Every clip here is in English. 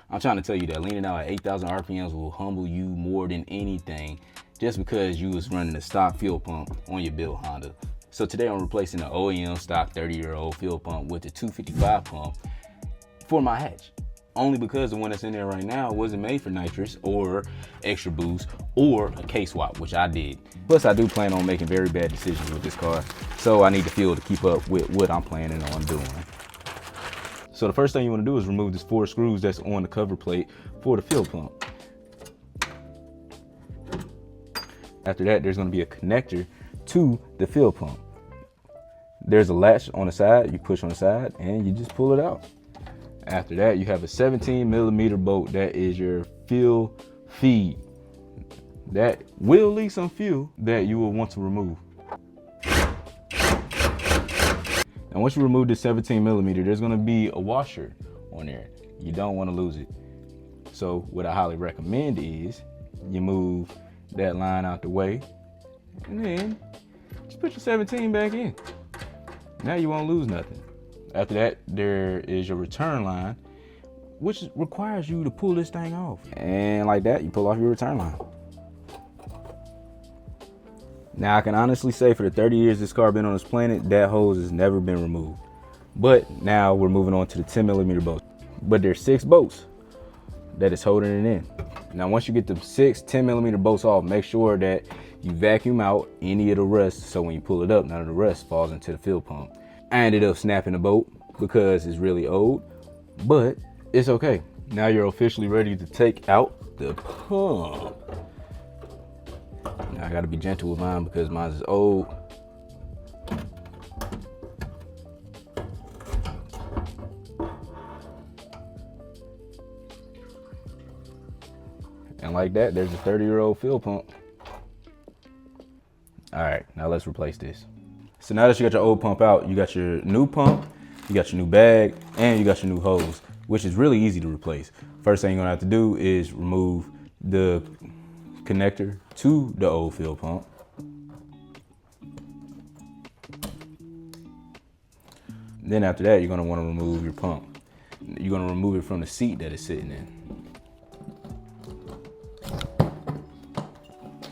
I'm trying to tell you that leaning out at 8,000 RPMs will humble you more than anything, just because you was running a stock fuel pump on your built Honda. So today I'm replacing the OEM stock 30-year-old fuel pump with the 255 pump for my hatch. Only because the one that's in there right now wasn't made for nitrous or extra boost or a K-swap, which I did. Plus I do plan on making very bad decisions with this car, so I need the fuel to keep up with what I'm planning on doing. So the first thing you want to do is remove this 4 screws that's on the cover plate for the fuel pump. After that, there's going to be a connector to the fuel pump. There's a latch on the side, you push on the side and you just pull it out. After that, you have a 17mm bolt that is your fuel feed. That will leak some fuel that you will want to remove. And once you remove the 17mm, there's gonna be a washer on there. You don't wanna lose it. So what I highly recommend is you move that line out the way and then just put your 17 back in. Now you won't lose nothing. After that, there is your return line, which requires you to pull this thing off. And like that, you pull off your return line. Now I can honestly say for the 30 years this car been on this planet, that hose has never been removed. But now we're moving on to the 10mm bolts. But there's 6 bolts that is holding it in. Now once you get the 6 10mm bolts off, make sure that you vacuum out any of the rust, so when you pull it up, none of the rust falls into the fuel pump. I ended up snapping the bolt because it's really old, but it's okay. Now you're officially ready to take out the pump. Now I gotta be gentle with mine because mine is old. And like that, there's a 30-year-old fuel pump. All right, now let's replace this. So now that you got your old pump out, you got your new pump, you got your new bag, and you got your new hose, which is really easy to replace. First thing you're gonna have to do is remove the connector to the old fuel pump. Then after that, you're gonna wanna remove your pump. You're gonna remove it from the seat that it's sitting in.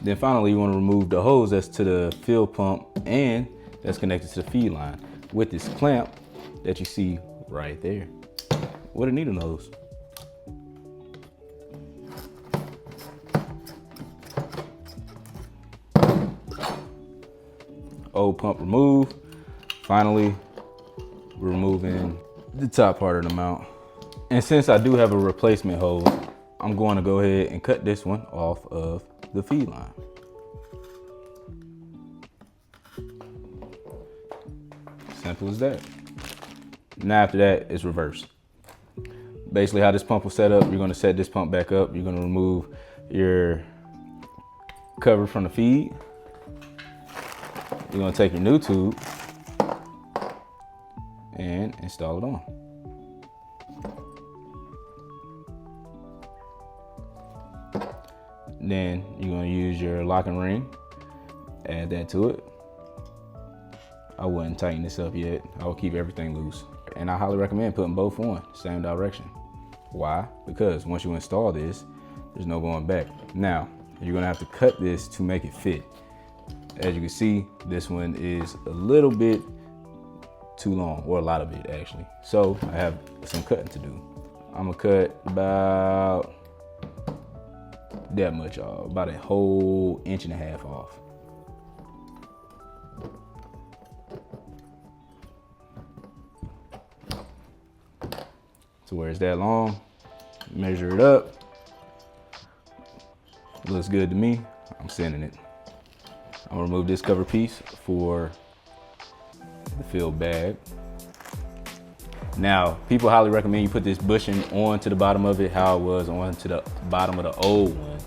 Then finally, you wanna remove the hose that's to the fuel pump and that's connected to the feed line with this clamp that you see right there. What a needle nose. Old pump removed. Finally, we're removing the top part of the mount. And since I do have a replacement hose, I'm going to go ahead and cut this one off of the feed line. Simple as that. Now after that, it's reverse. Basically how this pump was set up, you're gonna set this pump back up. You're gonna remove your cover from the feed. You're gonna take your new tube and install it on. Then you're gonna use your locking ring, add that to it. I wouldn't tighten this up yet. I will keep everything loose. And I highly recommend putting both on, same direction. Why? Because once you install this, there's no going back. Now, you're gonna have to cut this to make it fit. As you can see, this one is a little bit too long, or a lot of it actually. So I have some cutting to do. I'm gonna cut about that much off, about a whole 1.5 inches off. So where it's that long, measure it up. Looks good to me, I'm sending it. I'm gonna remove this cover piece for the filled bag. Now, people highly recommend you put this bushing onto the bottom of it, how it was onto the bottom of the old one.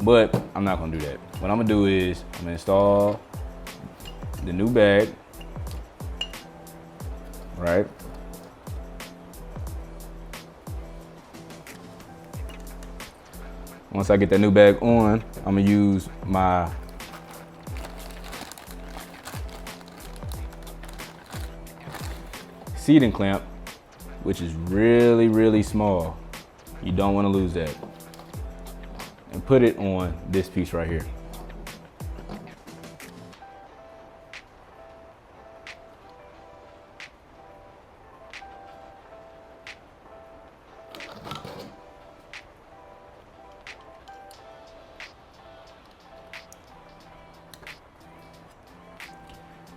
But I'm not gonna do that. What I'm gonna do is, I'm gonna install the new bag, right? Once I get that new bag on, I'm gonna use my seating clamp, which is really, really small. You don't want to lose that. And put it on this piece right here.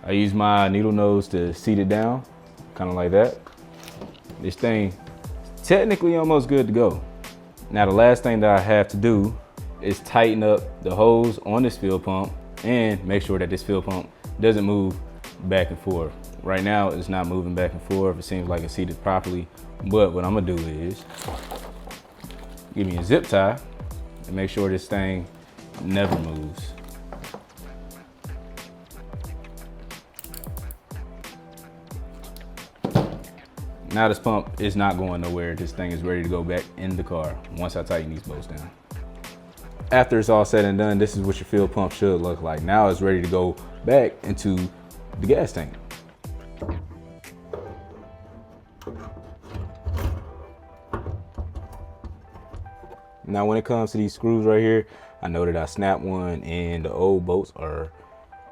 I use my needle nose to seat it down, kind of like that. This thing technically almost good to go. Now the last thing that I have to do is tighten up the hose on this fuel pump and make sure that this fuel pump doesn't move back and forth. Right now it's not moving back and forth. It seems like it's seated properly, but what I'm gonna do is give me a zip tie and make sure this thing never moves. Now this pump is not going nowhere. This thing is ready to go back in the car once I tighten these bolts down. After it's all said and done, this is what your fuel pump should look like. Now it's ready to go back into the gas tank. Now when it comes to these screws right here, I know that I snapped one and the old bolts are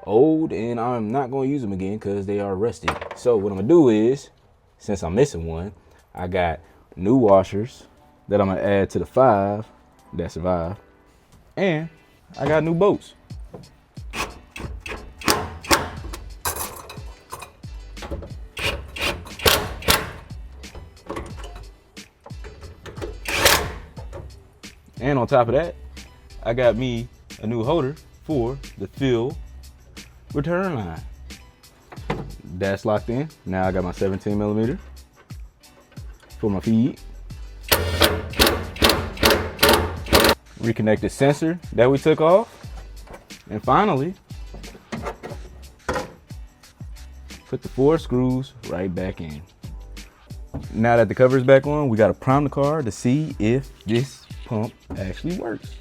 old and I'm not going to use them again because they are rusted. So what I'm going to do is, since I'm missing one, I got new washers that I'm gonna add to the 5 that survived, and I got new bolts. And on top of that, I got me a new holder for the fuel return line. That's locked in. Now I got my 17 millimeter for my feed. Reconnect the sensor that we took off. And finally, put the 4 screws right back in. Now that the cover is back on, we gotta prime the car to see if this pump actually works.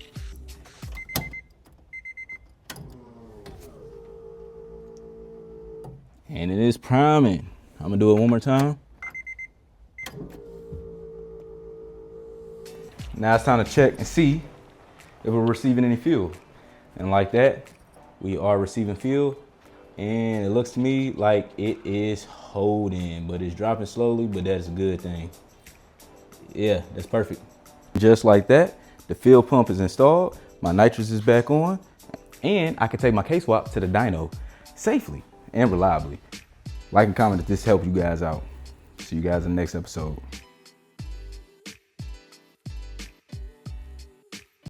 And it is priming. I'm gonna do it one more time. Now it's time to check and see if we're receiving any fuel. And like that, we are receiving fuel. And it looks to me like it is holding, but it's dropping slowly, but that's a good thing. Yeah, that's perfect. Just like that, the fuel pump is installed, my nitrous is back on, and I can take my K-swap to the dyno safely and reliably. Like and comment if this helped you guys out. See you guys in the next episode.